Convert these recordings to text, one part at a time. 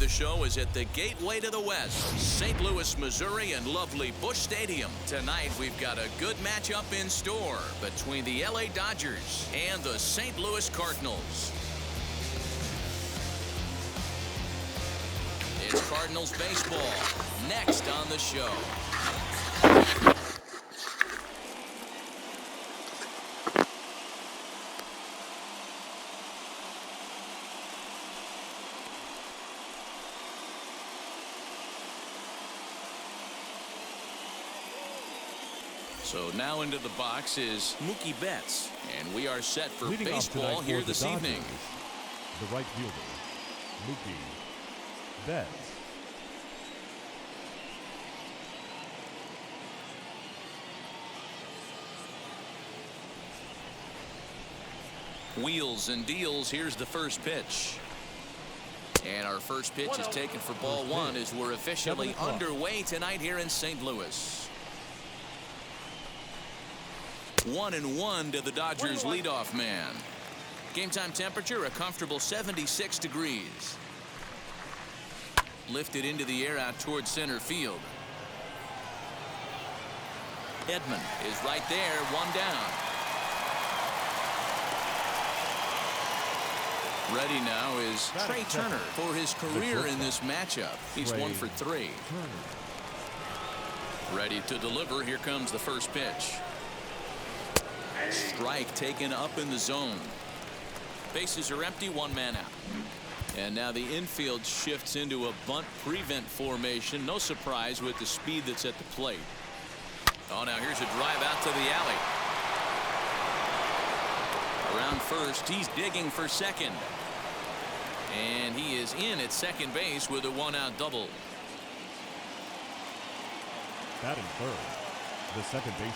The Show is at the gateway to the West, St. Louis, Missouri, and lovely Busch Stadium. Tonight, we've got a good matchup in store between the LA Dodgers and the St. Louis Cardinals. It's Cardinals baseball next on the show. So now into the box is Mookie Betts, and we are set for baseball here this evening. The right fielder, Mookie Betts. Wheels and deals. Here's the first pitch. And our first pitch is taken for ball one as we're officially underway tonight here in St. Louis. 1-1 to the Dodgers leadoff man. Game time temperature a comfortable 76 degrees. Lifted into the air out towards center field. Edman is right there, one down. Ready now is Trey Turner for his career in this matchup. He's 1 for 3. Ready to deliver. Here comes the first pitch. Strike taken up in the zone. Bases are empty, one man out. And now the infield shifts into a bunt prevent formation. No surprise with the speed that's at the plate. Oh, now here's a drive out to the alley. Around first, he's digging for second. And he is in at second base with a one-out double. Batting third, the second baseman.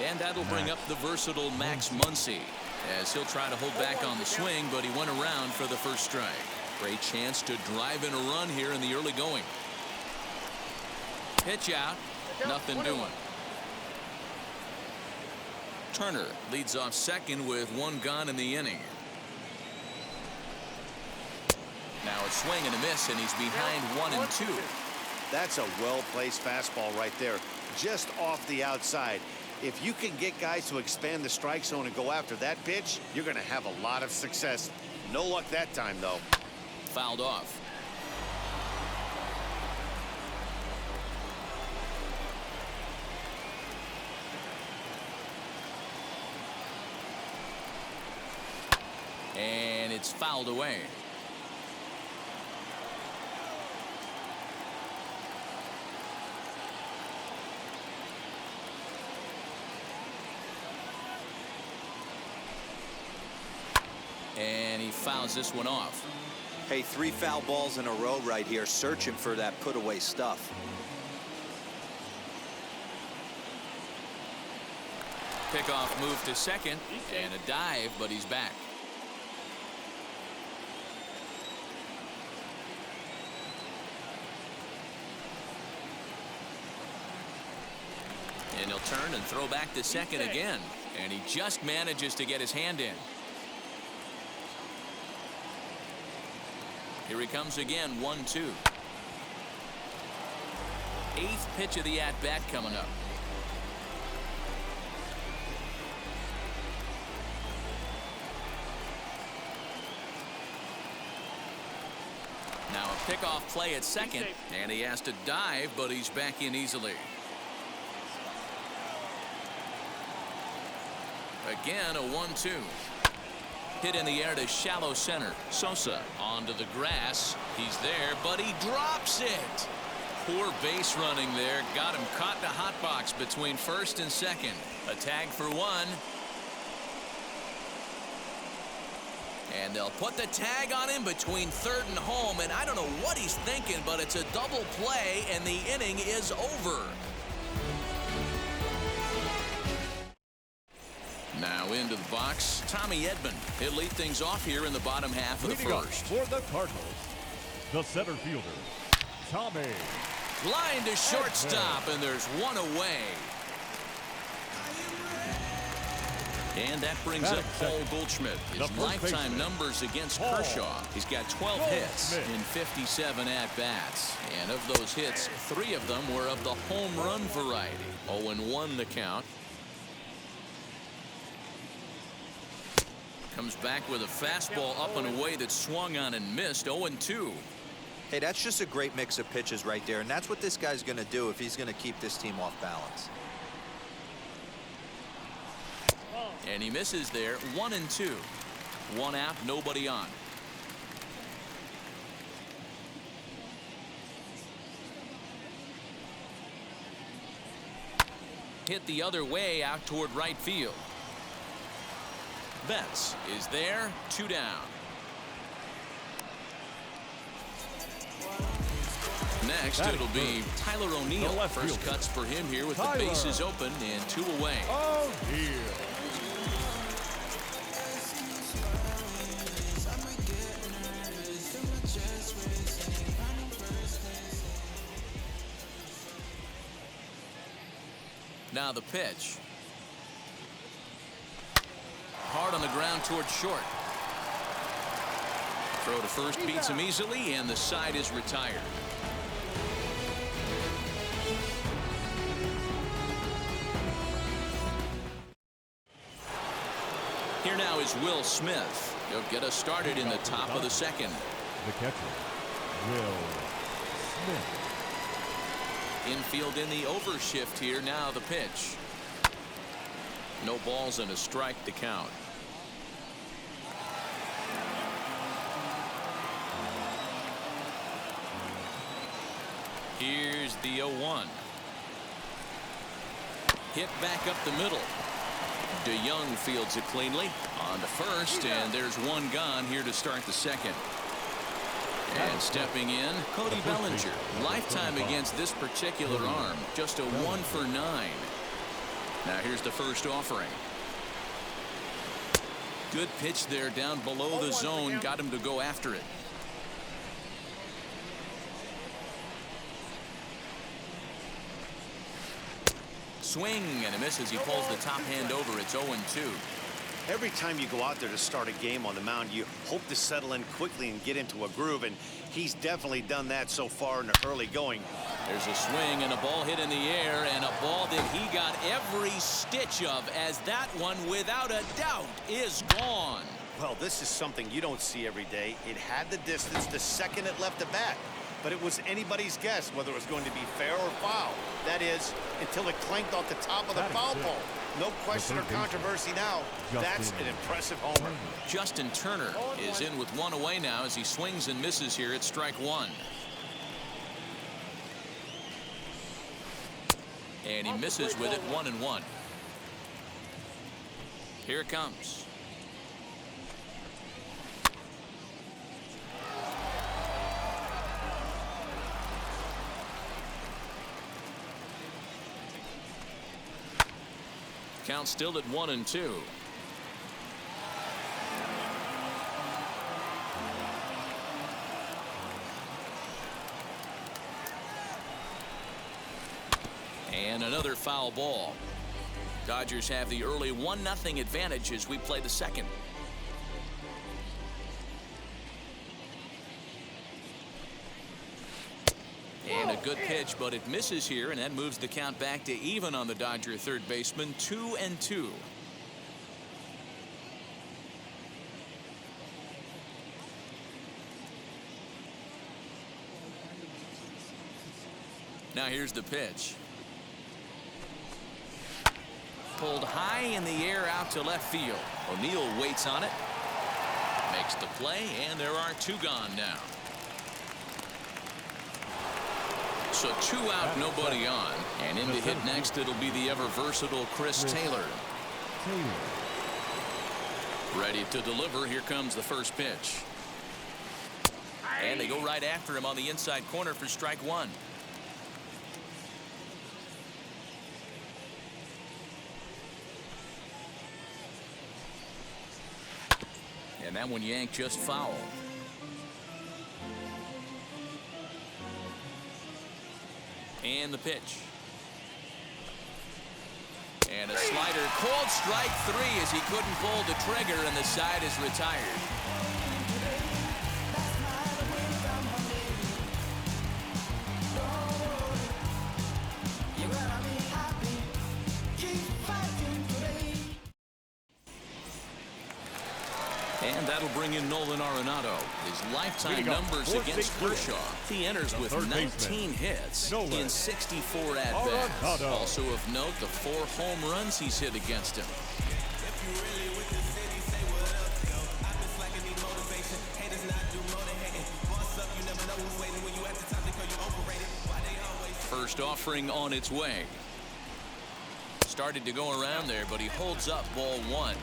And that'll bring up the versatile Max Muncy, as he'll try to hold back on the swing, but he went around for the first strike. Great chance to drive in a run here in the early going. Pitch out, nothing doing. Turner leads off second with one gone in the inning. Now a swing and a miss, and he's behind 1-2. That's a well-placed fastball right there, just off the outside. If you can get guys to expand the strike zone and go after that pitch, you're going to have a lot of success. No luck that time, though. Fouled off. And it's fouled away. And he fouls this one off. Hey, 3 foul balls in a row right here, searching for that put away stuff. Pickoff move to second and a dive, but he's back. And he'll turn and throw back to second again, and he just manages to get his hand in. Here he comes again, 1-2. 8th pitch of the at-bat coming up. Now a pickoff play at second, and he has to dive, but he's back in easily. Again, a 1-2. Hit in the air to shallow center. Sosa onto the grass. He's there, but he drops it. Poor base running there. Got him caught in the hot box between first and second. A tag for 1. And they'll put the tag on him between third and home. And I don't know what he's thinking, but it's a double play, and the inning is over. Now into the box, Tommy Edman. He'll lead things off here in the bottom half of the first. For the Cardinals, the center fielder, Tommy. Line to shortstop, and there's one away. And that brings up Paul Goldschmidt. His lifetime numbers against Kershaw. He's got 12 hits in 57 at-bats. And of those hits, 3 of them were of the home run variety. 0-1 the count. Comes back with a fastball up and away that swung on and missed. 0-2. Hey, that's just a great mix of pitches right there, and that's what this guy's going to do if he's going to keep this team off balance. And he misses there. 1-2. 1 out, nobody on. Hit the other way out toward right field. Betts is there. 2 down. Next, it'll be Tyler O'Neill. First cuts for him here with the bases open and 2 away. Now the pitch. Hard on the ground towards short. Throw to first beats him easily, and the side is retired. Here now is Will Smith. He'll get us started in the top of the second. The catcher, Will Smith. Infield in the overshift here. Now the pitch. No balls and a strike to count. Here's the 0-1. Hit back up the middle. DeYoung fields it cleanly on to first, and there's 1 gone here to start the second. And stepping in, Cody Bellinger. Lifetime against this particular arm. Just a 1 for 9. Now here's the first offering. Good pitch there down below the zone. Got him to go after it. Swing and a miss as he pulls the top hand over. It's 0-2. Every time you go out there to start a game on the mound, you hope to settle in quickly and get into a groove, and he's definitely done that so far in the early going. There's a swing and a ball hit in the air, and a ball that he got every stitch of, as that one, without a doubt, is gone. Well, this is something you don't see every day. It had the distance the second it left the bat, but it was anybody's guess whether it was going to be fair or foul. That is, until it clanked off the top of the foul pole. No question or controversy now. That's an impressive homer. Justin Turner is in with 1 away now as he swings and misses here at strike 1. And he misses with it. 1-1. Here it comes. Count still at 1-2. And another foul ball. Dodgers have the early 1-0 advantage as we play the second. And a good pitch, but it misses here, and that moves the count back to even on the Dodger third baseman. 2-2. Now here's the pitch. Pulled high in the air out to left field. O'Neill waits on it. Makes the play, and there are 2 gone now. So 2 out, nobody on. And in to hit next, it'll be the ever-versatile Chris Taylor. Ready to deliver. Here comes the first pitch. And they go right after him on the inside corner for strike 1. And that one yanked just foul. And the pitch. And a slider, called strike 3 as he couldn't pull the trigger, and the side is retired. And that'll bring in Nolan Arenado. His lifetime numbers against Kershaw. He enters with 19 hits in 64 at-bats. Also of note, the 4 home runs he's hit against him. First offering on its way. Started to go around there, but he holds up ball 1.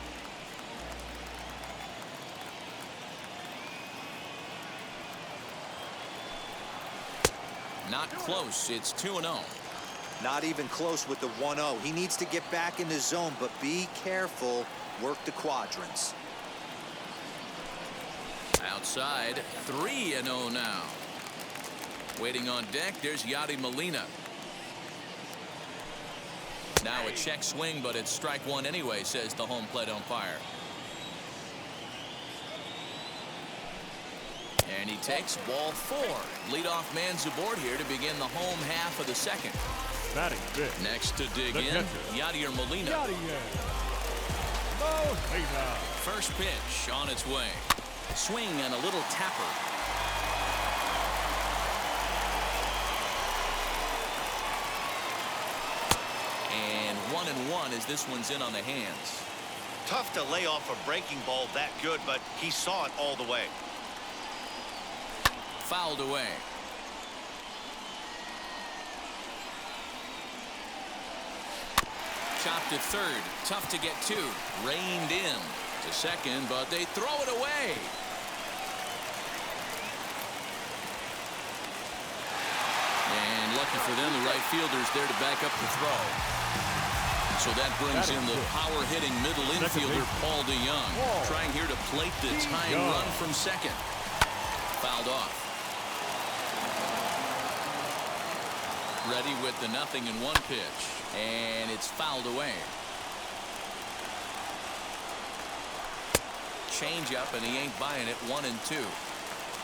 Not close. It's 2-0. Not even close with the 1-0. He needs to get back in the zone, but be careful. Work the quadrants. Outside, 3-0 now. Waiting on deck, there's Yadi Molina. Now a check swing, but it's strike 1 anyway, says the home plate umpire. And he takes ball 4. Leadoff man's aboard here to begin the home half of the second. Batting fifth. Next to dig in, Yadier Molina. First pitch on its way. Swing and a little tapper. And 1-1 as this one's in on the hands. Tough to lay off a breaking ball that good, but he saw it all the way. Fouled away. Chopped to third. Tough to get to. Reined in to second, but they throw it away. And lucky for them, the right fielder's there to back up the throw. So that brings in the power-hitting middle infielder, Paul DeYoung. Trying here to plate the tying run from second. Fouled off. Ready with the 0-1 pitch, and it's fouled away. Change-up, and he ain't buying it. 1-2.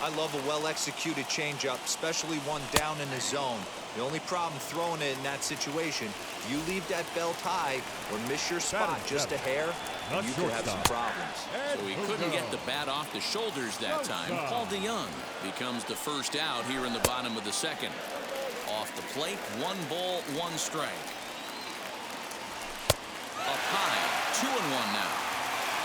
I love a well-executed changeup, especially one down in the zone. The only problem throwing it in that situation, you leave that belt high or miss your spot just a hair, and you could have some problems. So he couldn't get the bat off the shoulders that time. Paul DeYoung becomes the first out here in the bottom of the second. Off the plate, 1 ball, 1 strike. Up high, 2-1 now.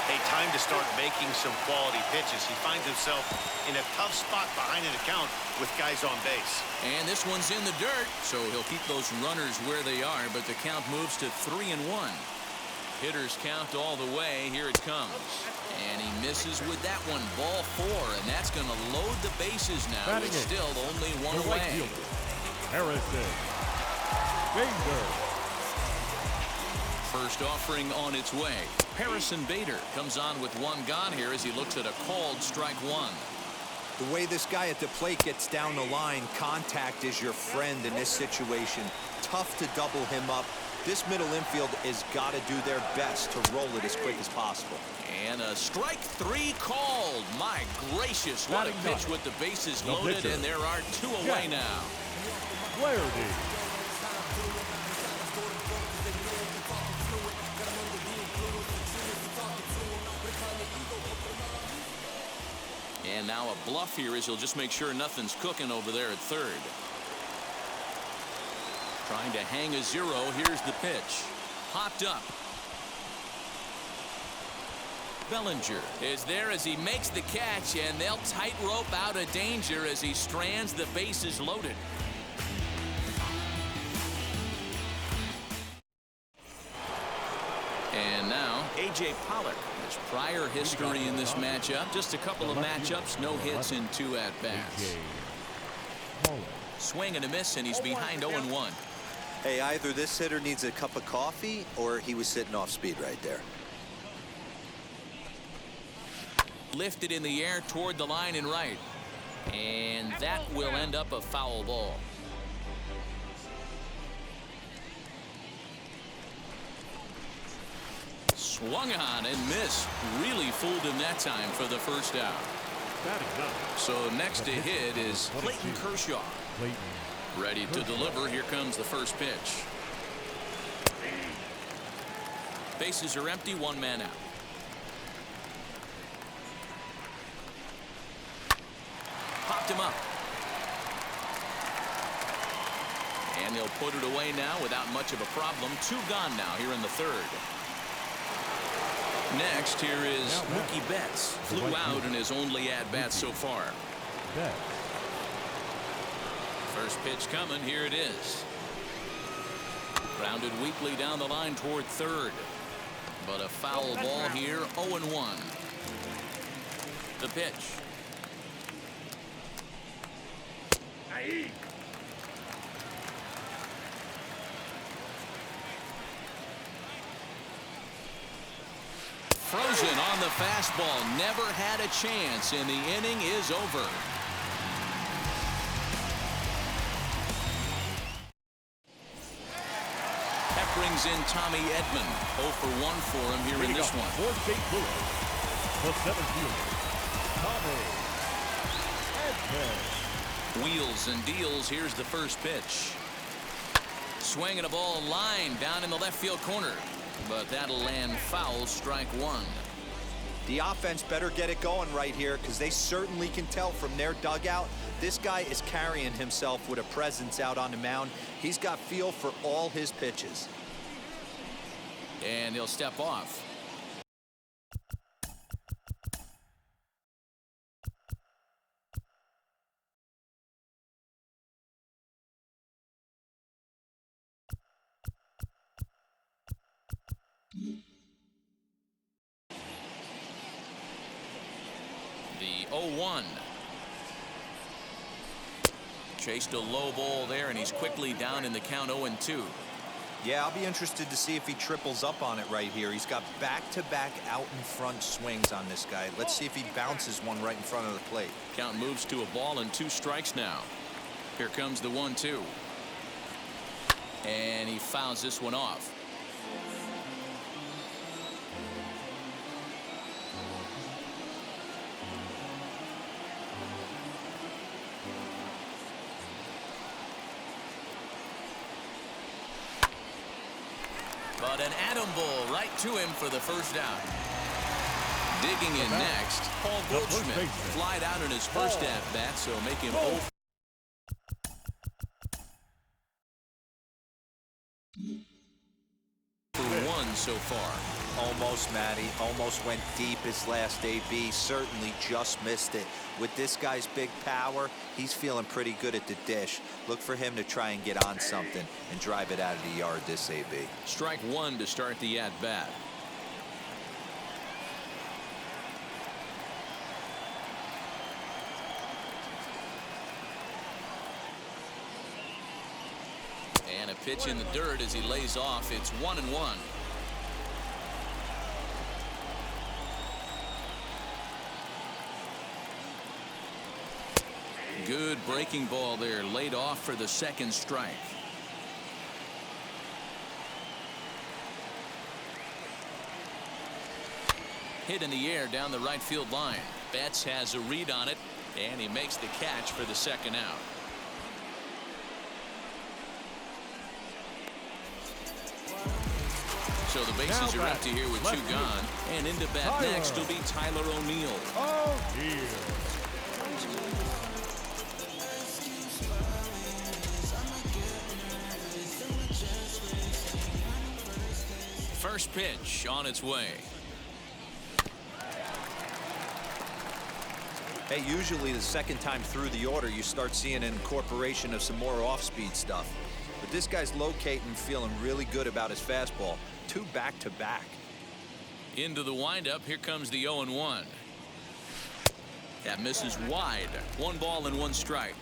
Hey, time to start making some quality pitches. He finds himself in a tough spot behind an account with guys on base. And this one's in the dirt, so he'll keep those runners where they are, but the count moves to 3-1. Hitters count all the way. Here it comes. And he misses with that one. Ball 4, and that's going to load the bases now. It's still only 1 away. Harrison. Bader. First offering on its way. Harrison Bader comes on with 1 gone here as he looks at a called strike 1. The way this guy at the plate gets down the line, contact is your friend in this situation. Tough to double him up. This middle infield has got to do their best to roll it as quick as possible. And a strike 3 called. My gracious, what a pitch with the bases loaded, and there are 2 away now. Flaherty. And now a bluff here as he'll just make sure nothing's cooking over there at third. Trying to hang a 0. Here's the pitch. Popped up. Bellinger is there as he makes the catch, and they'll tightrope out of danger as he strands the bases loaded. And now A.J. Pollock. His prior history in this matchup, just a couple of matchups, no hits in 2 at-bats. Swing and a miss, and he's behind 0-1. Hey, either this hitter needs a cup of coffee or he was sitting off speed right there. Lifted in the air toward the line and right. And that will end up a foul ball. Swung on and missed. Really fooled him that time for the first out. So next to hit is Clayton Kershaw. Ready to deliver. Here comes the first pitch. Bases are empty. One man out. Popped him up. And they'll put it away now without much of a problem. Two gone now here in the third. Next, here is Mookie Betts. Flew out in his only at-bat so far. First pitch coming. Here it is. Grounded weakly down the line toward third. But a foul ball here. 0-1. The pitch. Frozen on the fastball. Never had a chance, and the inning is over. That brings in Tommy Edman. 0 for 1 for him here in this one. For St. Louis, the center fielder, Tommy Edman. Wheels and deals. Here's the first pitch. Swinging a ball line down in the left field corner. But that'll land foul. Strike one. The offense better get it going right here, because they certainly can tell from their dugout this guy is carrying himself with a presence out on the mound. He's got feel for all his pitches. And he'll step off. The 0-1. Chased a low ball there, and he's quickly down in the count. 0-2. Yeah, I'll be interested to see if he triples up on it right here. He's got back-to-back out in front swings on this guy. Let's see if he bounces one right in front of the plate. Count moves to a ball and 2 strikes now. Here comes the 1-2. And he fouls this one off. But an atom ball right to him for the first out. Digging in next, Paul Goldschmidt flied out in his first at-bat, so make him 0 for 1 so far. Almost, Matty. Almost went deep his last AB. Certainly just missed it. With this guy's big power, he's feeling pretty good at the dish. Look for him to try and get on something and drive it out of the yard this AB. Strike 1 to start the at-bat. And a pitch in the dirt as he lays off. It's 1-1. Good breaking ball there, laid off for the second strike. Hit in the air down the right field line. Betts has a read on it, and he makes the catch for the second out. So the bases are empty here with 2 gone, and into bat next will be Tyler O'Neill. Oh, dear. First pitch on its way. Hey, usually the second time through the order, you start seeing an incorporation of some more off-speed stuff. But this guy's locating, feeling really good about his fastball. 2 back-to-back. Into the windup. Here comes the 0-1. That misses wide. 1 ball and 1 strike.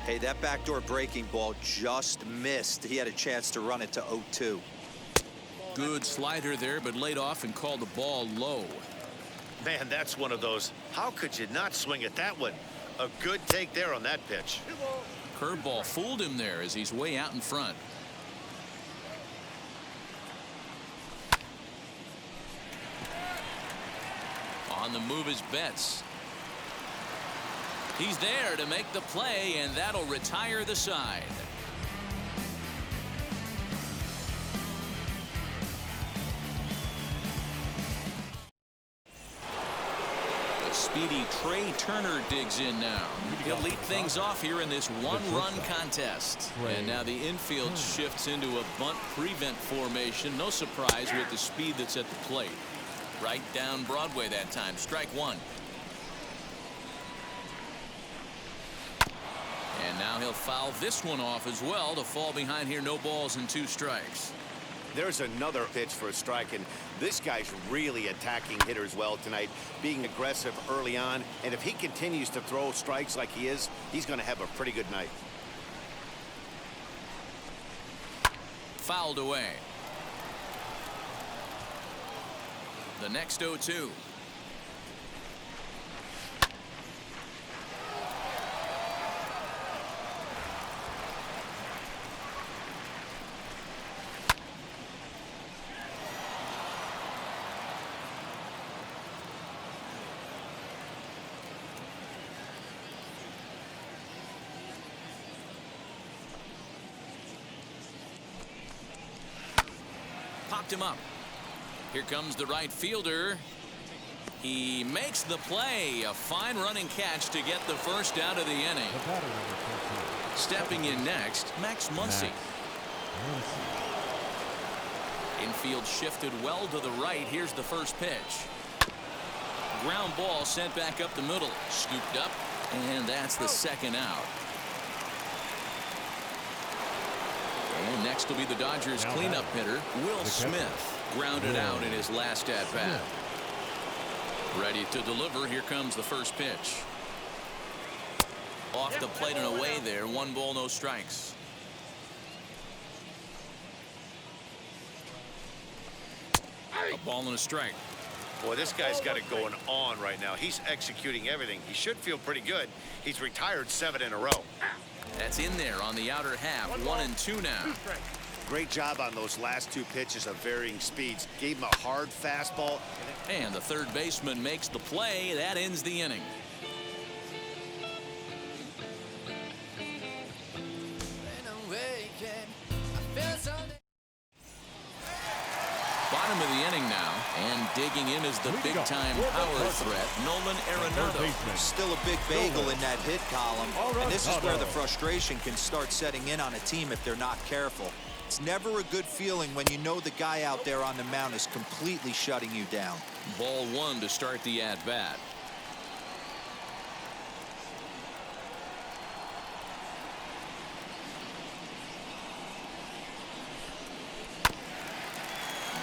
Hey, that backdoor breaking ball just missed. He had a chance to run it to 0-2. Good slider there, but laid off and called the ball low. Man, that's one of those. How could you not swing at that one? A good take there on that pitch. Curveball fooled him there as he's way out in front. on the move his bets. He's there to make the play, and that'll retire the side. The speedy Trey Turner digs in now. He'll lead things off here in this one-run contest. And now the infield shifts into a bunt prevent formation. No surprise with the speed that's at the plate. Right down Broadway that time. Strike one. And now he'll foul this one off as well to fall behind here. No balls and 2 strikes. There's another pitch for a strike, and this guy's really attacking hitters well tonight, being aggressive early on. And if he continues to throw strikes like he is, he's going to have a pretty good night. Fouled away. The next 0-2. Popped him up. Here comes the right fielder. He makes the play. A fine running catch to get the first out of the inning. Stepping in next, Max Muncy. Infield shifted well to the right. Here's the first pitch. Ground ball sent back up the middle. Scooped up, and that's the second out. And next will be the Dodgers cleanup hitter, Will Smith. Grounded out in his last at-bat. Ready to deliver. Here comes the first pitch. Off the plate and away there. 1 ball, no strikes. A ball and a strike. Boy, this guy's got it going on right now. He's executing everything. He should feel pretty good. He's retired 7 in a row. That's in there on the outer half. 1 and 2 now. Great job on those last 2 pitches of varying speeds. Gave him a hard fastball. And the third baseman makes the play. That ends the inning. Bottom of the inning now, and digging in is the big-time power threat, Nolan Arenado. Still a big bagel in that hit column, and this is where the frustration can start setting in on a team if they're not careful. It's never a good feeling when you know the guy out there on the mound is completely shutting you down. Ball 1 to start the at-bat.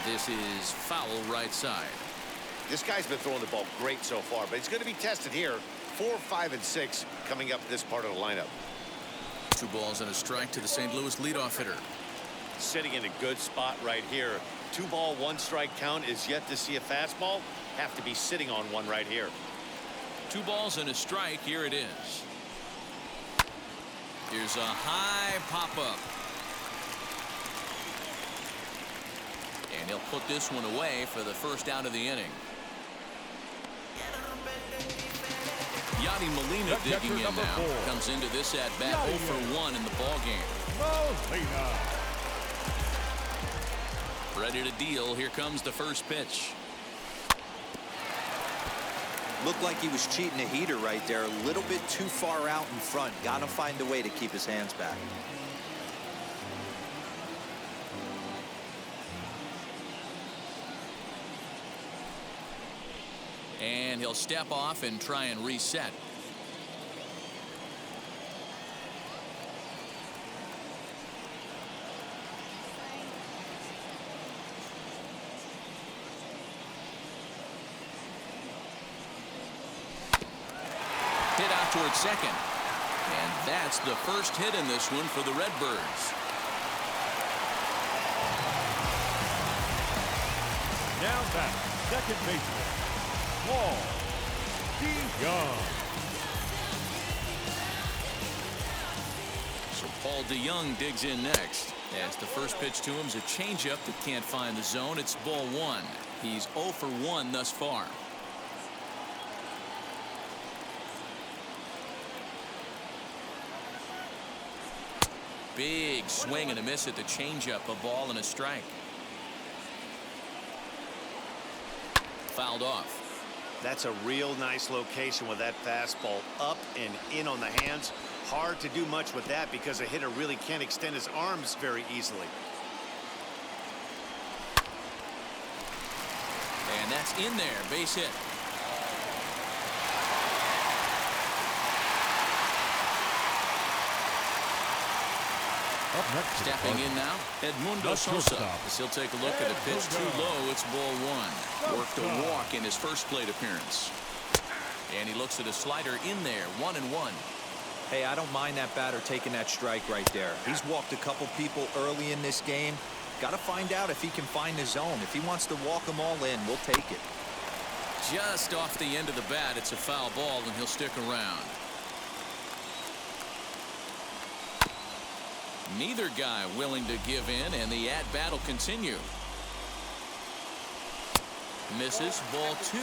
This is foul right side. This guy's been throwing the ball great so far, but he's going to be tested here. 4, 5, and 6 coming up this part of the lineup. 2 balls and a strike to the St. Louis leadoff hitter. Sitting in a good spot right here. 2 ball, 1 strike count is yet to see a fastball. Have to be sitting on one right here. 2 balls and a strike. Here it is. Here's a high pop-up. And he'll put this one away for the first out of the inning. Yadi Molina digging in now. Comes into this at-bat 0 for 1 in the ballgame. Ready to deal. Here comes the first pitch. Looked like he was cheating a heater right there. A little bit too far out in front. Got to find a way to keep his hands back. And he'll step off and try and reset. Hit out towards second. And that's the first hit in this one for the Redbirds. Now back, second baseman, Paul DeYoung. So Paul DeYoung digs in next. As the first pitch to him is a changeup that can't find the zone. It's ball 1. He's 0 for 1 thus far. Big swing and a miss at the changeup. A ball and a strike. Fouled off. That's a real nice location with that fastball up and in on the hands. Hard to do much with that because a hitter really can't extend his arms very easily. And that's in there. Base hit. Up next, Stepping in now, Edmundo Sosa. As he'll take a look at a pitch too low. It's ball one. Worked a walk in his first plate appearance. And he looks at a slider in there. 1-1. Hey, I don't mind that batter taking that strike right there. He's walked a couple people early in this game. Got to find out if he can find his zone. If he wants to walk them all in, we'll take it. Just off the end of the bat, it's a foul ball, and he'll stick around. Neither guy willing to give in, and the at-bat will continue. Misses. Ball two.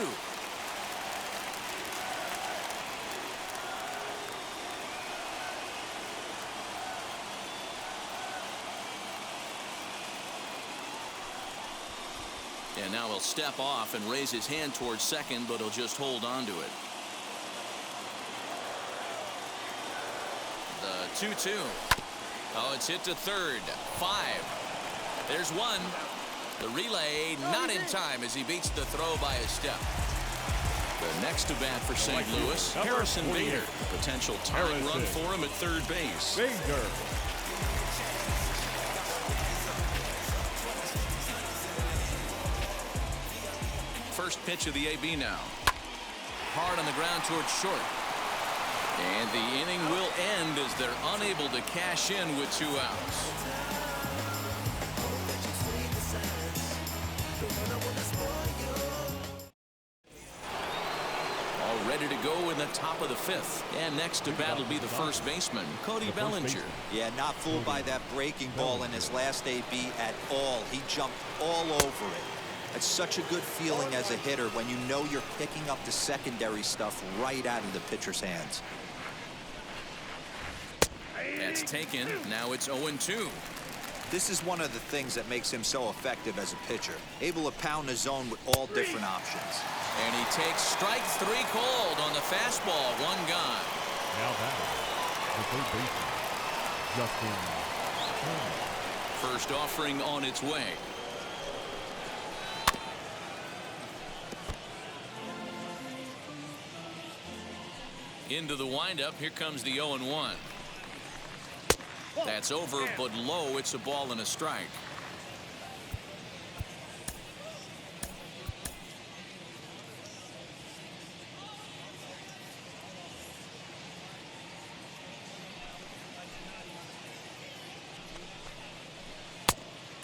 And now he'll step off and raise his hand towards second, but he'll just hold on to it. The 2-2. Oh, it's hit to third. 5. There's one. The relay not in time as he beats the throw by a step. The next to bat for St. Louis, Harrison Bader. Potential tying run for him at third base. Bader. First pitch of the AB now. Hard on the ground towards short. And the inning will end as they're unable to cash in with 2 outs. All ready to go in the top of the 5th. And next to bat will be the first baseman, Cody Bellinger. Yeah, not fooled by that breaking ball in his last AB at all. He jumped all over it. It's such a good feeling as a hitter when you know you're picking up the secondary stuff right out of the pitcher's hands. That's taken. Now it's 0-2. This is one of the things that makes him so effective as a pitcher. Able to pound the zone with all different options. And he takes strike 3 called on the fastball. 1 gone. Now batting, the third baseman, Justin Turner. First offering on its way. Into the windup. Here comes the 0-1. That's over, but low. It's a ball and a strike.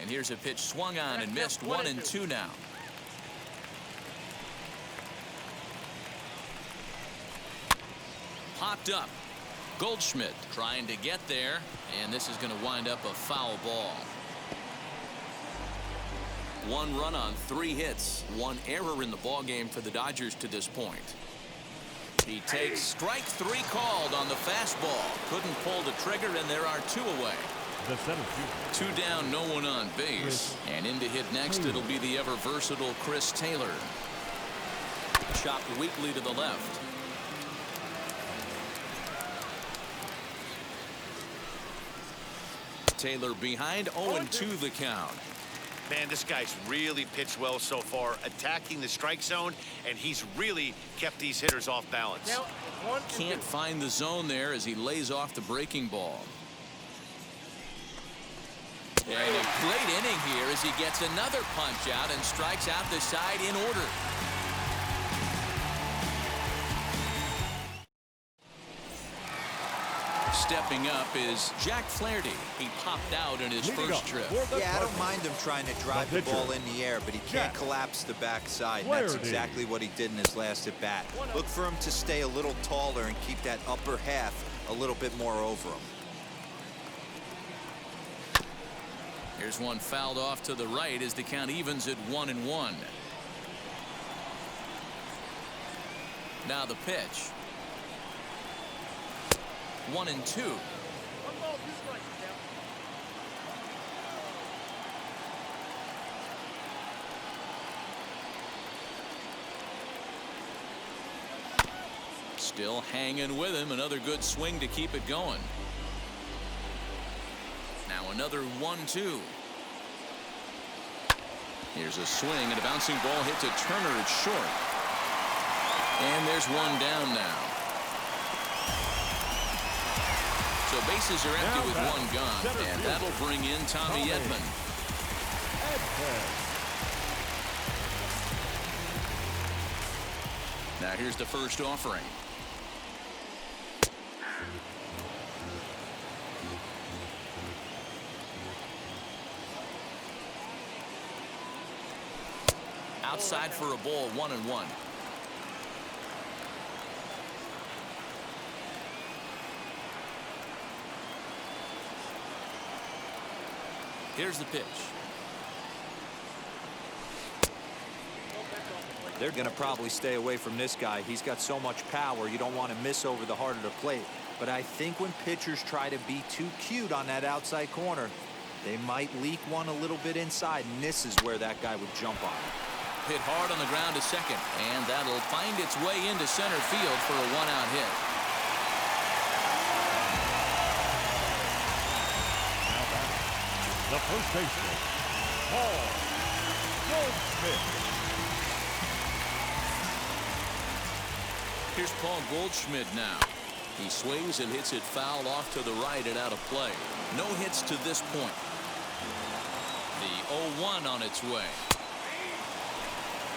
And here's a pitch swung on and missed. 1-2 now. Popped up. Goldschmidt trying to get there, and this is going to wind up a foul ball. 1 run on 3 hits. 1 error in the ball game for the Dodgers to this point. He takes strike 3 called on the fastball. Couldn't pull the trigger, and there are 2 away. The center fielder. 2 down, no one on base. And in to hit next, it'll be the ever versatile Chris Taylor. Chopped weakly to the left. Taylor behind. 0-2 the count. Man, this guy's really pitched well so far, attacking the strike zone, and he's really kept these hitters off balance. Can't find the zone there as he lays off the breaking ball. And a great inning here as he gets another punch out and strikes out the side in order. Stepping up is Jack Flaherty. He popped out in his first trip. Yeah, I don't mind him trying to drive the ball in the air, but he can't collapse the backside. And that's exactly what he did in his last at bat. Look for him to stay a little taller and keep that upper half a little bit more over him. Here's one fouled off to the right as the count evens at 1-1. Now the pitch. 1-2. Still hanging with him. Another good swing to keep it going. Now another 1-2. Here's a swing, and a bouncing ball hits a Turner. It's short. And there's one down now. So bases are empty with one gone, and that'll bring in Tommy Edman. Now here's the first offering. Outside for a ball, 1-1. Here's the pitch. They're going to probably stay away from this guy. He's got so much power, you don't want to miss over the heart of the plate. But I think when pitchers try to be too cute on that outside corner, they might leak one a little bit inside, and this is where that guy would jump on. Hit hard on the ground to second, and that'll find its way into center field for a one-out hit. Now back, the first baseman, Paul Goldschmidt. Here's Paul Goldschmidt now. He sways and hits it foul off to the right and out of play. No hits to this point. The 0-1 on its way.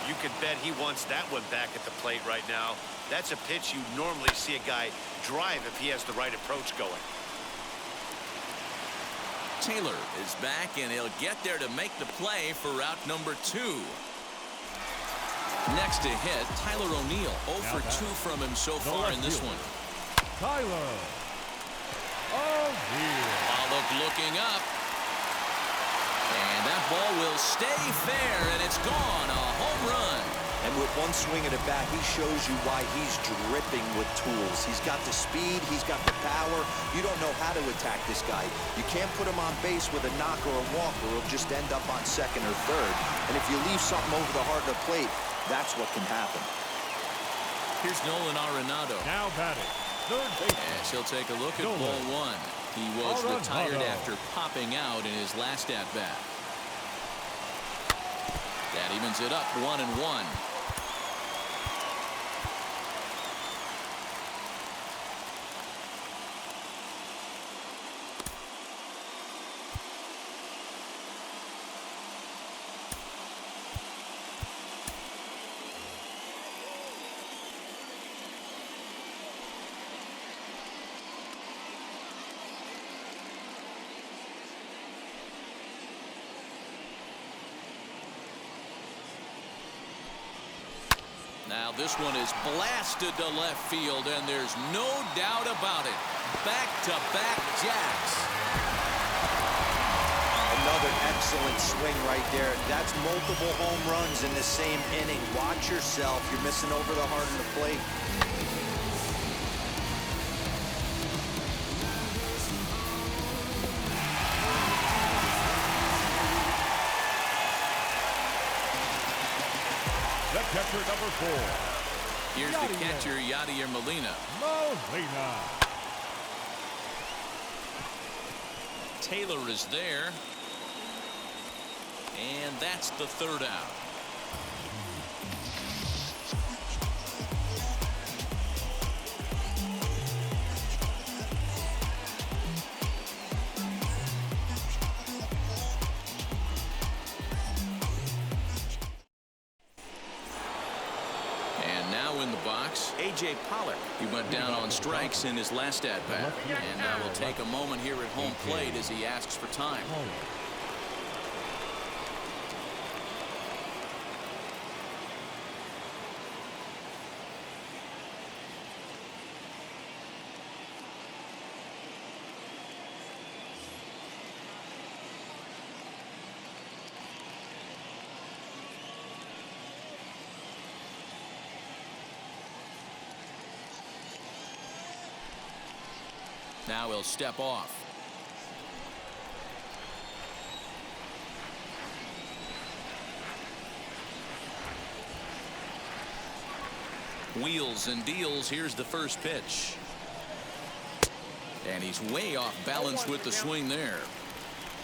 You can bet he wants that one back at the plate right now. That's a pitch you normally see a guy drive if he has the right approach going. Taylor is back, and he'll get there to make the play for out number 2. Next to hit, Tyler O'Neill. 0 for 2 from him so far in this one. Tyler O'Neill. Pollock looking up. And that ball will stay fair, and it's gone. A home run. And with one swing at a bat, he shows you why he's dripping with tools. He's got the speed, he's got the power. You don't know how to attack this guy. You can't put him on base with a knock or a walk, or he'll just end up on second or third. And if you leave something over the heart of the plate, that's what can happen. Here's Nolan Arenado. Now batting, third base. Yes, he'll take a look at ball 1. He was retired after popping out in his last at-bat. That evens it up, 1-1. Now this one is blasted to left field, and there's no doubt about it. Back-to-back jacks. Another excellent swing right there. That's multiple home runs in the same inning. Watch yourself. You're missing over the heart of the plate. The catcher, number 4. Here's the catcher, Yadier Molina. Taylor is there. And that's the third out. In the box, A.J. Pollock. He went down on strikes in his last at-bat. And now will take a moment here at home plate as he asks for time. Now he'll step off. Wheels and deals. Here's the first pitch. And he's way off balance with the swing there.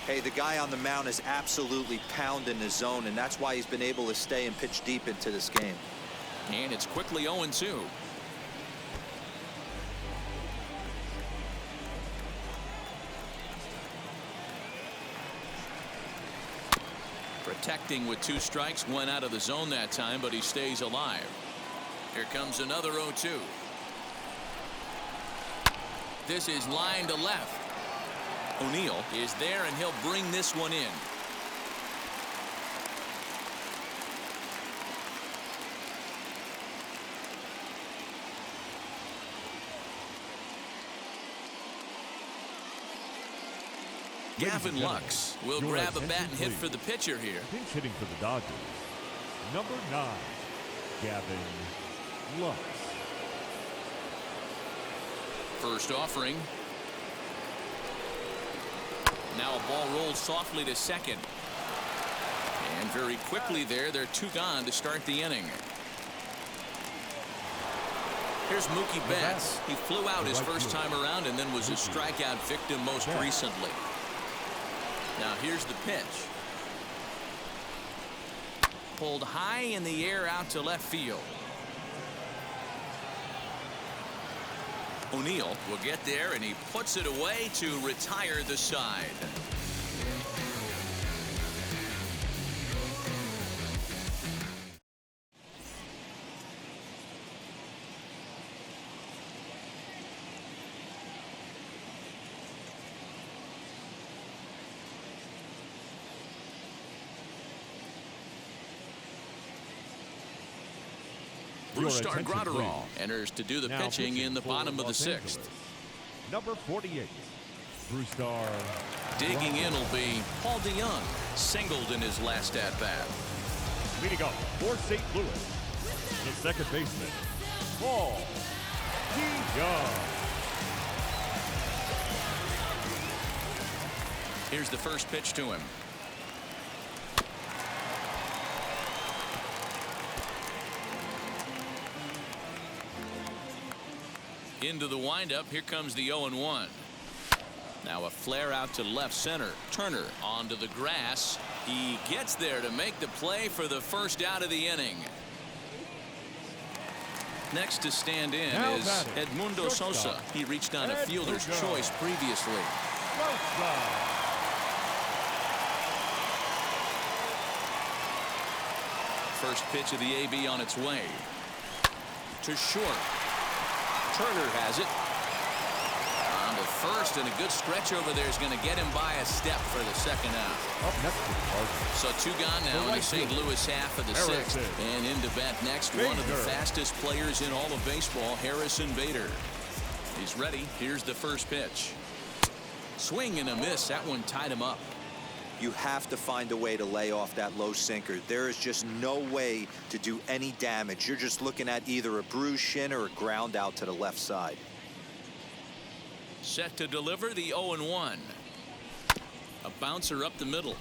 Hey, the guy on the mound is absolutely pounding the zone, and that's why he's been able to stay and pitch deep into this game. And it's quickly 0-2. Protecting with 2 strikes, went out of the zone that time, but he stays alive. Here comes another 0-2. This is line to left. O'Neill is there, and he'll bring this one in. Gavin Lux will grab a bat and hit for the pitcher here. Pinch hitting for the Dodgers, number 9, Gavin Lux. First offering. Now a ball rolled softly to second. And very quickly there, they're 2 gone to start the inning. Here's Mookie Betts. He flew out his first time around and then was a strikeout victim most recently. Now here's the pitch. Pulled high in the air out to left field. O'Neill will get there, and he puts it away to retire the side. Brusdar Graterol enters to do the pitching in the bottom of the 6th. Number 48, Brusdar. Digging in will be Paul DeYoung, singled in his last at-bat. Leading up for St. Louis, the second baseman, Paul DeYoung. Here's the first pitch to him. Into the windup. Here comes the 0-1. Now a flare out to left center. Turner onto the grass. He gets there to make the play for the first out of the inning. Next to stand in is Edmundo Sosa. He reached on a fielder's choice previously. First pitch of the AB on its way. To short. Turner has it. On to first, and a good stretch over there is going to get him by a step for the second out. Up next to the Cardinals. So 2 gone now in the St. Louis half of the 6th. And in to bat next, one of the fastest players in all of baseball, Harrison Bader. He's ready. Here's the first pitch. Swing and a miss. That one tied him up. You have to find a way to lay off that low sinker. There is just no way to do any damage. You're just looking at either a bruised shin or a ground out to the left side. Set to deliver the 0-1. A bouncer up the middle.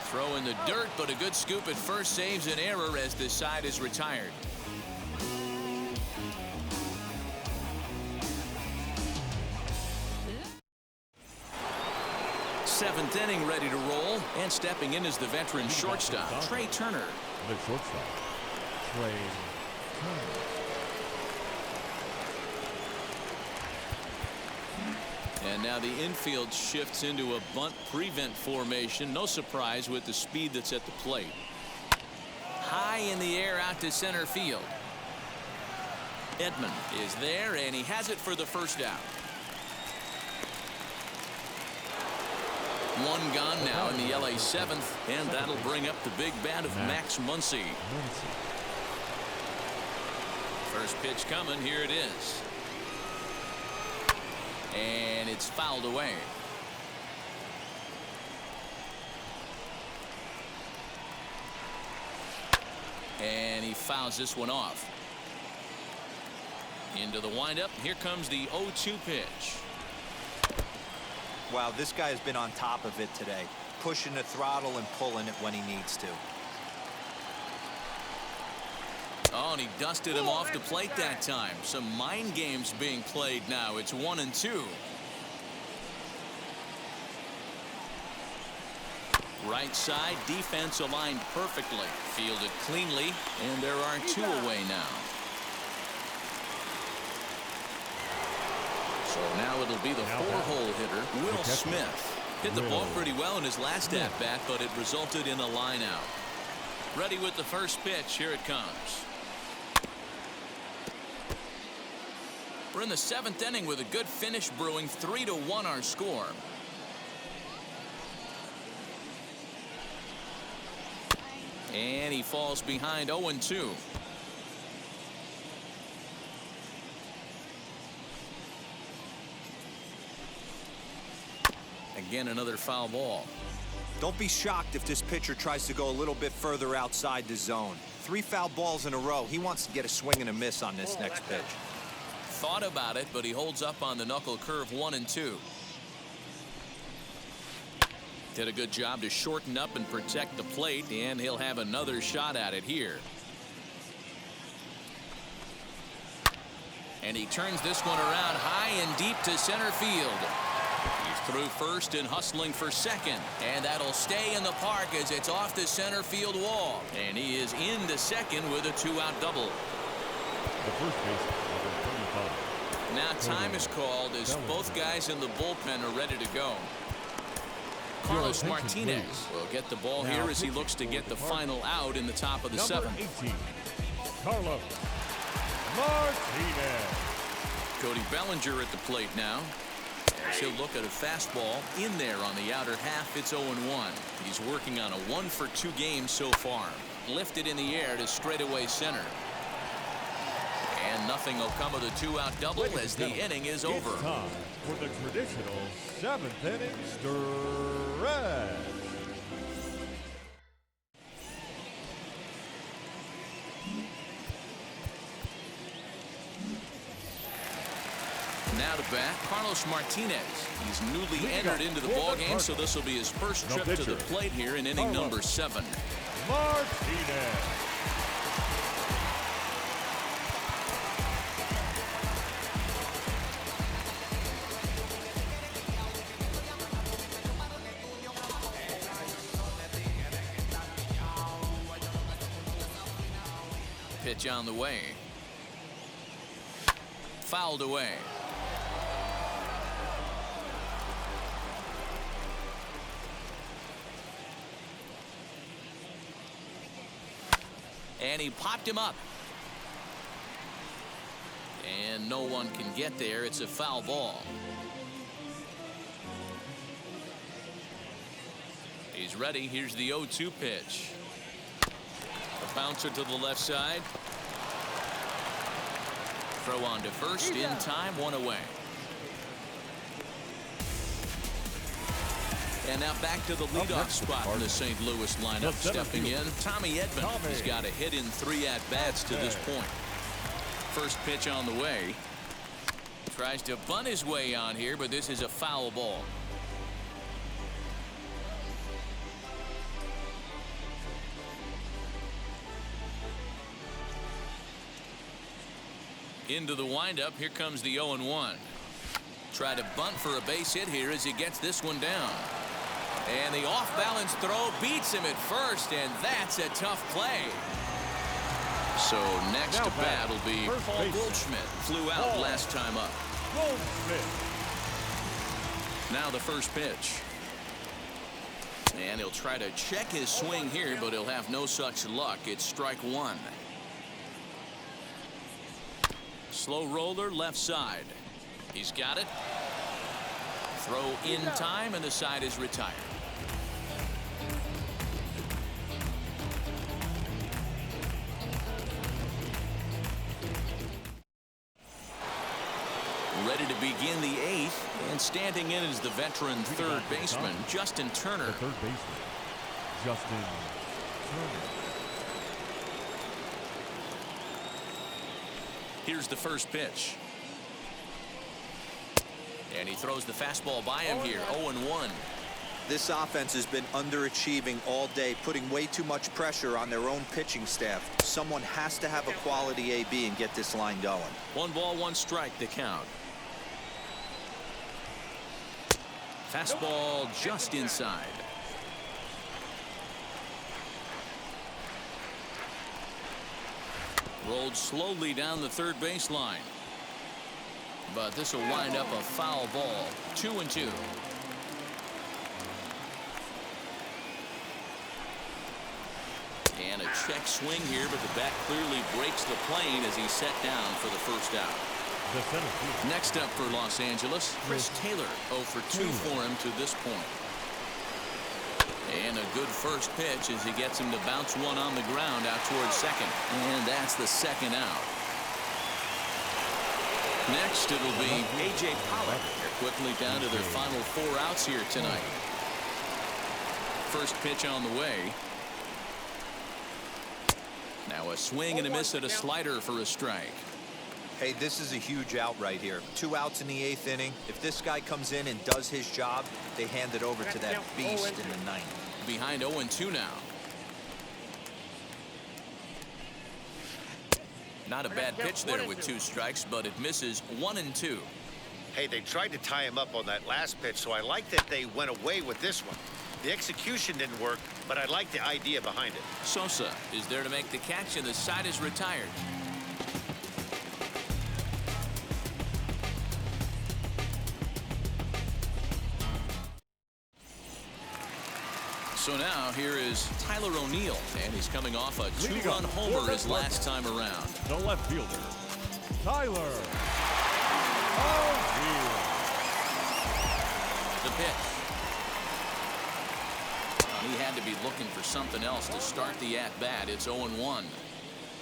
Throw in the dirt, but a good scoop at first saves an error as this side is retired. 7th inning ready to roll, and stepping in is the veteran shortstop, Trey Turner. The shortstop, Trey Turner. And now the infield shifts into a bunt prevent formation. No surprise with the speed that's at the plate. High in the air out to center field. Edman is there, and he has it for the first out. 1 gone now in the LA 7th, and that'll bring up the big bat of Max Muncy. First pitch coming. Here it is. And it's fouled away. And he fouls this one off. Into the windup. Here comes the 0-2 pitch. Wow, this guy has been on top of it today, pushing the throttle and pulling it when he needs to. Oh, and he dusted him off the plate that time. Some mind games being played now. It's 1-2. Right side, defense aligned perfectly. Fielded cleanly, and there are 2 away now. So now it'll be the 4-hole hitter, Will Smith. Hit the ball pretty well in his last at-bat, but it resulted in a line out. Ready with the first pitch. Here it comes. We're in the 7th inning with a good finish brewing. 3-1 our score. And he falls behind 0-2. Again, another foul ball. Don't be shocked if this pitcher tries to go a little bit further outside the zone. 3 foul balls in a row. He wants to get a swing and a miss on this next pitch. Thought about it, but he holds up on the knuckle curve. 1-2. Did a good job to shorten up and protect the plate, and he'll have another shot at it here. And he turns this one around high and deep to center field. He's through first and hustling for second, and that'll stay in the park as it's off the center field wall. And he is into second with a 2-out double. The first baseman, number 35. Now time is called as both guys in the bullpen are ready to go. Carlos Martinez will get the ball here as he looks to get the final out in the top of the 7th. 18, Carlos Martinez. Cody Bellinger at the plate now. As he'll look at a fastball in there on the outer half. It's 0-1. He's working on a 1-for-2 game so far. Lifted in the air to straightaway center. And nothing will come of the 2-out double as the inning is over. It's time for the traditional 7th inning stretch. Now to bat, Carlos Martinez. He's newly entered into the ballgame, so this will be his first trip to the plate here in inning number 7. Martinez. Pitch on the way. Fouled away. And he popped him up. And no one can get there. It's a foul ball. He's ready. Here's the 0-2 pitch. A bouncer to the left side. Throw on to first in time. 1 away. And now back to the leadoff spot in the St. Louis lineup. Stepping in, Tommy Edman. He's got a hit in 3 at-bats to this point. First pitch on the way. Tries to bunt his way on here, but this is a foul ball. Into the windup. Here comes the 0-1. Try to bunt for a base hit here as he gets this one down. And the off-balance throw beats him at first, and that's a tough play. So next to bat will be Paul Goldschmidt. Flew out last time up. Now the first pitch. And he'll try to check his swing here, but he'll have no such luck. It's strike 1. Slow roller left side. He's got it. Throw in time, and the side is retired. Ready to begin the 8th, and standing in is the veteran third baseman, Justin Turner. The third baseman, Justin Turner. Here's the first pitch. And he throws the fastball by him here. 0-1. This offense has been underachieving all day, putting way too much pressure on their own pitching staff. Someone has to have a quality AB and get this line going. 1 ball, 1 strike to count. Fastball just inside. Rolled slowly down the third baseline. But this will wind up a foul ball. 2-2. And a check swing here, but the bat clearly breaks the plane as he's set down for the first out. Next up for Los Angeles, Chris Taylor. 0 for 2 for him to this point. And a good first pitch as he gets him to bounce one on the ground out towards second. And that's the second out. Next, it'll be A.J. Pollock. They're quickly down to their final 4 outs here tonight. First pitch on the way. Now a swing and a miss at a slider for a strike. Hey, this is a huge out right here. 2 outs in the 8th inning. If this guy comes in and does his job, they hand it over to that beast in the 9th. Behind 0-2 now. Not a bad pitch there with 2 strikes, but it misses. 1-2. Hey, they tried to tie him up on that last pitch, so I like that they went away with this one. The execution didn't work, but I like the idea behind it. Sosa is there to make the catch, and the side is retired. So now here is Tyler O'Neill, and he's coming off a 2-run homer his last time around. The left fielder, Tyler O'Neill. The pitch. He had to be looking for something else to start the at-bat. It's 0-1.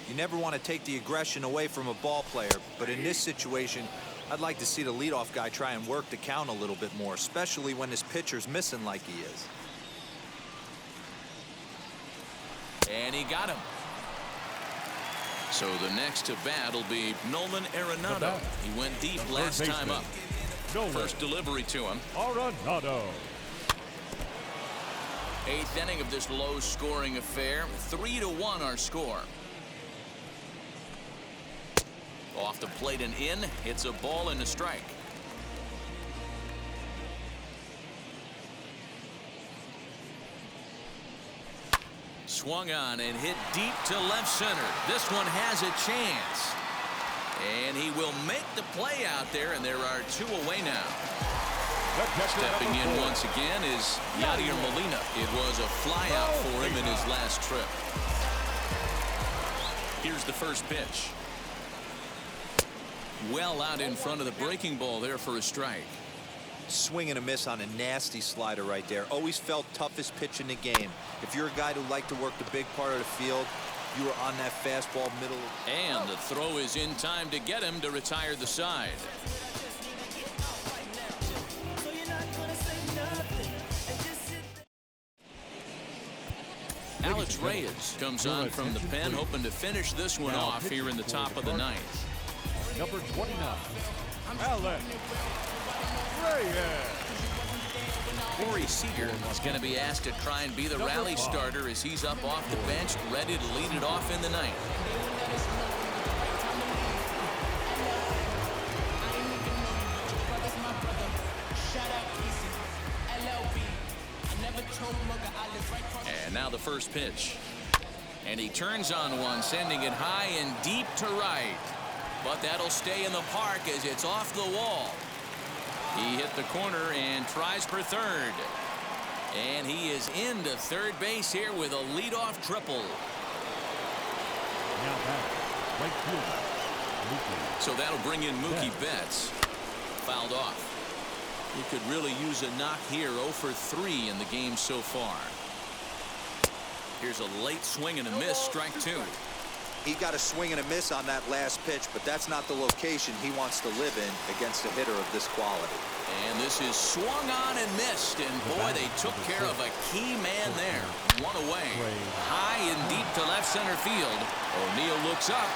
You never want to take the aggression away from a ball player, but in this situation, I'd like to see the leadoff guy try and work the count a little bit more, especially when his pitcher's missing like he is. And he got him. So the next to bat will be Nolan Arenado. He went deep last time up. First delivery to him. Arenado. 8th inning of this low-scoring affair. 3-1 our score. Off the plate and in. It's a ball and a strike. Swung on and hit deep to left center. This one has a chance. And he will make the play out there, and there are 2 away now. Stepping in once again is Yadier Molina. It was a flyout for him in his last trip. Here's the first pitch. Well out in front of the breaking ball there for a strike. Swing and a miss on a nasty slider right there. Always felt toughest pitch in the game. If you're a guy who liked to work the big part of the field, you were on that fastball middle. And the throw is in time to get him to retire the side. Alex Reyes comes on from the pen, hoping to finish this one off here in the top of the 9th. Number 29, Alex Reyes. Corey Seager is going to be asked to try and be the rally starter as he's up off the bench, ready to lead it off in the 9th. And now the first pitch. And he turns on one, sending it high and deep to right. But that'll stay in the park as it's off the wall. He hit the corner and tries for third. And he is into third base here with a leadoff triple. Now back, right fielder, Mookie. So that'll bring in Mookie Betts. Fouled off. He could really use a knock here. 0 for 3 in the game so far. Here's a late swing and a miss, strike 2. He got a swing and a miss on that last pitch, but that's not the location he wants to live in against a hitter of this quality. And this is swung on and missed, and boy, they took care of a key man there. One away. High and deep to left center field. O'Neill looks up,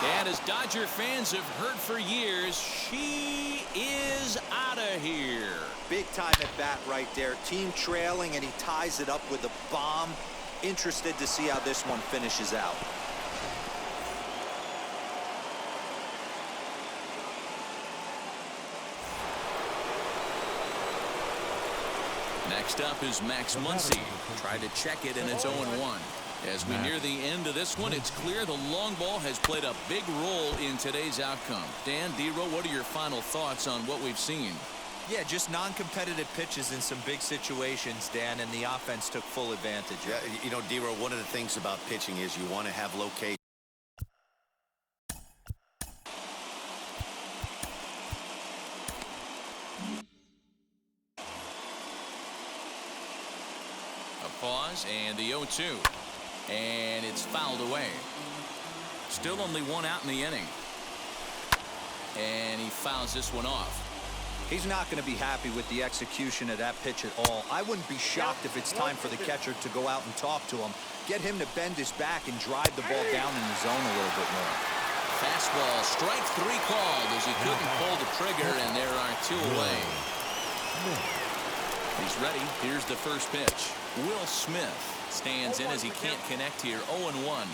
And as Dodger fans have heard for years, she is out of here. Big time at bat right there. Team trailing, and he ties it up with a bomb. Interested to see how this one finishes out. Next up is Max Muncy. Tried to check it, and it's 0-1. As we near the end of this one, it's clear the long ball has played a big role in today's outcome. Dan, D-Row, what are your final thoughts on what we've seen? Yeah, just non-competitive pitches in some big situations, Dan, and the offense took full advantage. Yeah, you know, D-Row, one of the things about pitching is you want to have location. A pause, and the 0-2. And it's fouled away. Still only one out in the inning. And he fouls this one off. He's not going to be happy with the execution of that pitch at all. I wouldn't be shocked if it's time for the catcher to go out and talk to him. Get him to bend his back and drive the ball down in the zone a little bit more. Fastball, strike 3 called as he couldn't pull the trigger, and there are 2 away. He's ready. Here's the first pitch. Will Smith stands in as he can't connect here. 0-1.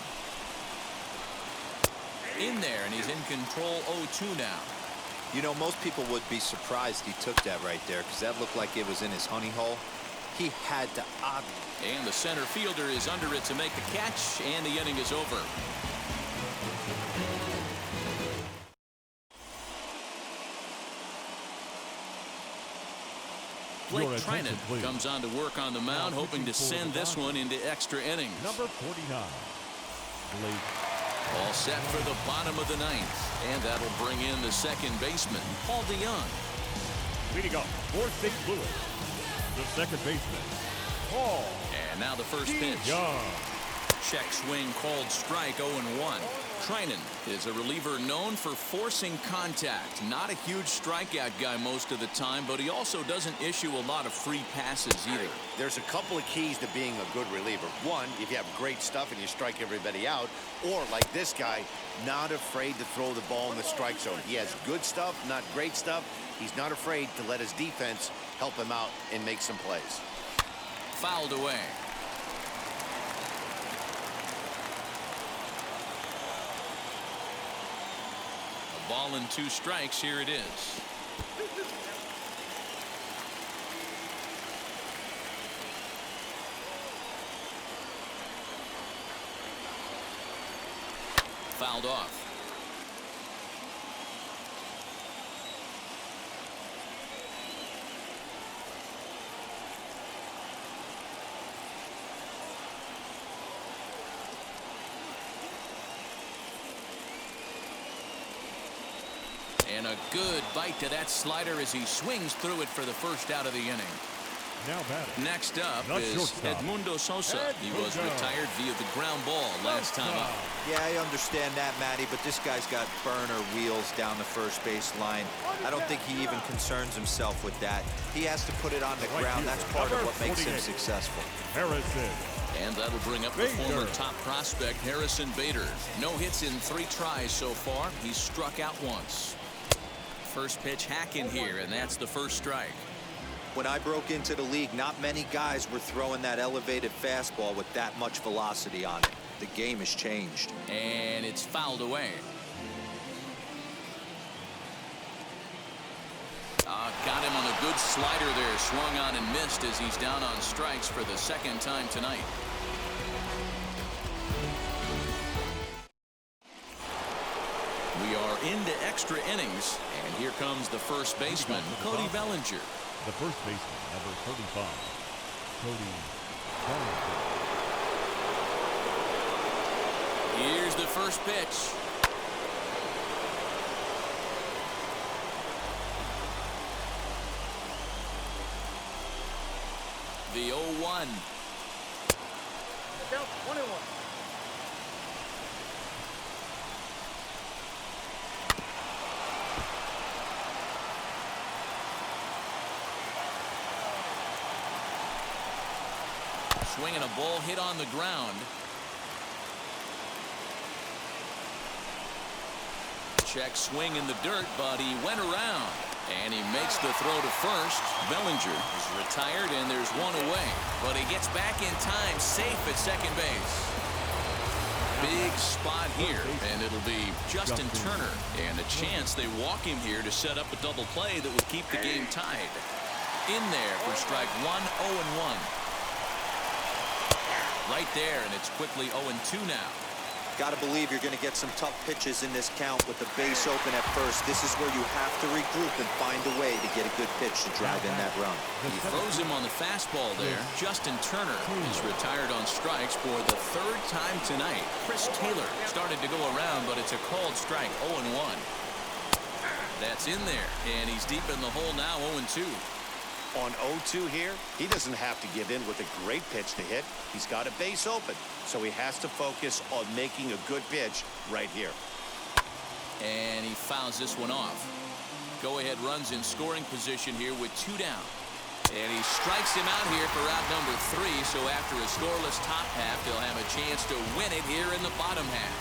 In there, and he's in control. 0-2 now. You know, most people would be surprised he took that right there because that looked like it was in his honey hole. He had to And the center fielder is under it to make the catch, and the inning is over. Blake Trinan comes on to work on the mound, hoping to send this one into extra innings. Number 49, Blake. All set for the bottom of the 9th, and that'll bring in the second baseman, Paul DeYoung. Leading up for St. Louis, the second baseman, Paul. And now the first pitch. Check swing called strike. 0-1. Trinan is a reliever known for forcing contact. Not a huge strikeout guy most of the time, but he also doesn't issue a lot of free passes either. There's a couple of keys to being a good reliever. One, if you have great stuff and you strike everybody out, or like this guy, not afraid to throw the ball in the strike zone. He has good stuff, not great stuff. He's not afraid to let his defense help him out and make some plays. Fouled away. A ball and 2 strikes. Here it is. Fouled off. And a good bite to that slider as he swings through it for the first out of the inning. Now batting. Next up is Edmundo Sosa. He was retired via the ground ball last time up. Yeah, I understand that, Matty, but this guy's got burner wheels down the first base line. I don't think he even concerns himself with that. He has to put it on the ground. That's part of what makes him successful. Harrison. And that'll bring up the former top prospect, Harrison Bader. No hits in 3 tries so far. He's struck out once. First pitch hack in here, and that's the first strike. When I broke into the league, not many guys were throwing that elevated fastball with that much velocity on it. The game has changed. And it's fouled away. Got him on a good slider there. Swung on and missed as he's down on strikes for the second time tonight. We are into extra innings, and here comes the first baseman, Cody Bellinger. The first baseman, number 35, Cody Bellinger. Here's the first pitch. The 0-1. Count 1-1. Swinging a ball hit on the ground. Check swing in the dirt, but he went around. And he makes the throw to first. Bellinger is retired, and there's one away. But he gets back in time, safe at second base. Big spot here, and it'll be Justin Turner. And a chance they walk him here to set up a double play that would keep the game tied. In there for strike one, 0-1. Right there, and it's quickly 0-2 now. Got to believe you're going to get some tough pitches in this count with the base open at first. This is where you have to regroup and find a way to get a good pitch to drive in that run. He throws him on the fastball there. Justin Turner is retired on strikes for the third time tonight. Chris Taylor started to go around, but it's a called strike, 0-1. That's in there, and he's deep in the hole now, 0-2. On 0-2 here, he doesn't have to give in with a great pitch to hit. He's got a base open, so he has to focus on making a good pitch right here. And he fouls this one off. Go-ahead runs in scoring position here with 2 down. And he strikes him out here for out number 3, so after a scoreless top half, they'll have a chance to win it here in the bottom half.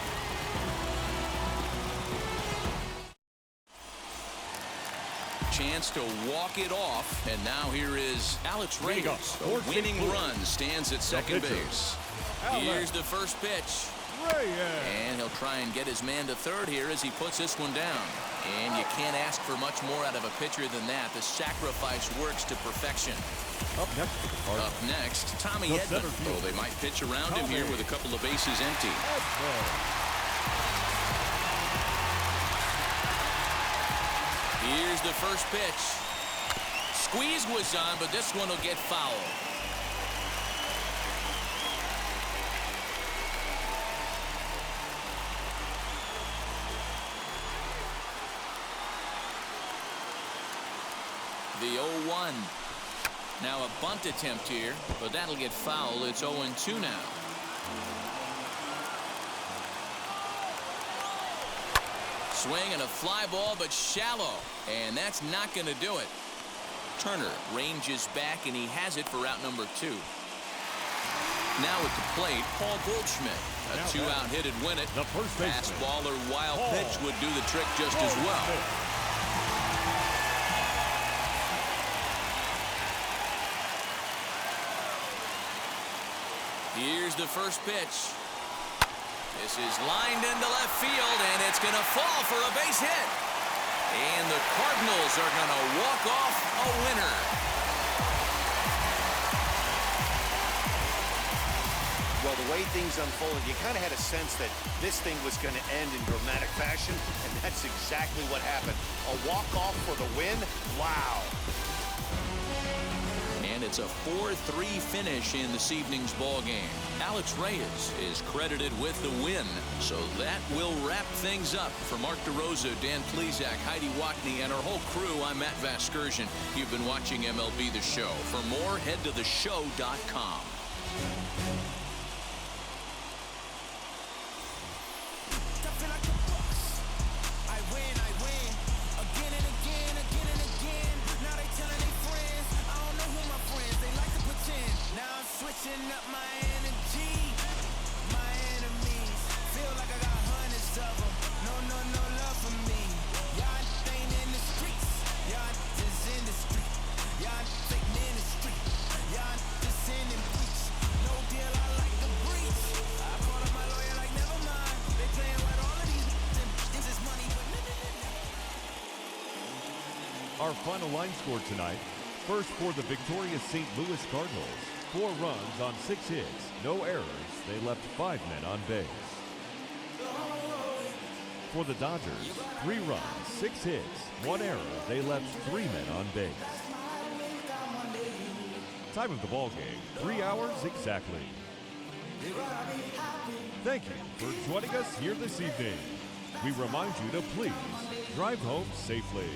Chance to walk it off, and now here is Alex Reyes. A winning run stands at second base. Here's the first pitch. And he'll try and get his man to third here as he puts this one down. And you can't ask for much more out of a pitcher than that. The sacrifice works to perfection. Up next, Tommy Edman. Oh, they might pitch around him here with a couple of bases empty. Here's the first pitch. Squeeze was on, but this one will get foul. The 0-1. Now a bunt attempt here, but that'll get foul. It's 0-2 now. Swing and a fly ball, but shallow, and that's not going to do it. Turner ranges back, and he has it for out number 2. Now at the plate, Paul Goldschmidt. A 2-out hit and win it. The first baseman. Fastball or wild pitch would do the trick just as well. Here's the first pitch. This is lined into left field, and it's going to fall for a base hit. And the Cardinals are going to walk off a winner. Well, the way things unfolded, you kind of had a sense that this thing was going to end in dramatic fashion, and that's exactly what happened. A walk-off for the win? Wow. And it's a 4-3 finish in this evening's ball game. Alex Reyes is credited with the win. So that will wrap things up. For Mark DeRosa, Dan Plesac, Heidi Watney, and our whole crew, I'm Matt Vasgersian. You've been watching MLB The Show. For more, head to theshow.com. Up my energy, my enemies feel like I got hundreds of them. No love for me. Y'all ain't in the streets, y'all just in the street. Y'all taking in the street, y'all just in the breach. No deal, I like the breach. I called up my lawyer like never mind. They playing with all of these. This is money, but Our final line score tonight. First for the victorious St. Louis Cardinals. 4 runs on 6 hits, no errors. They left 5 men on base. For the Dodgers, 3 runs, 6 hits, 1 error. They left 3 men on base. Time of the ball game, 3 hours exactly. Thank you for joining us here this evening. We remind you to please drive home safely.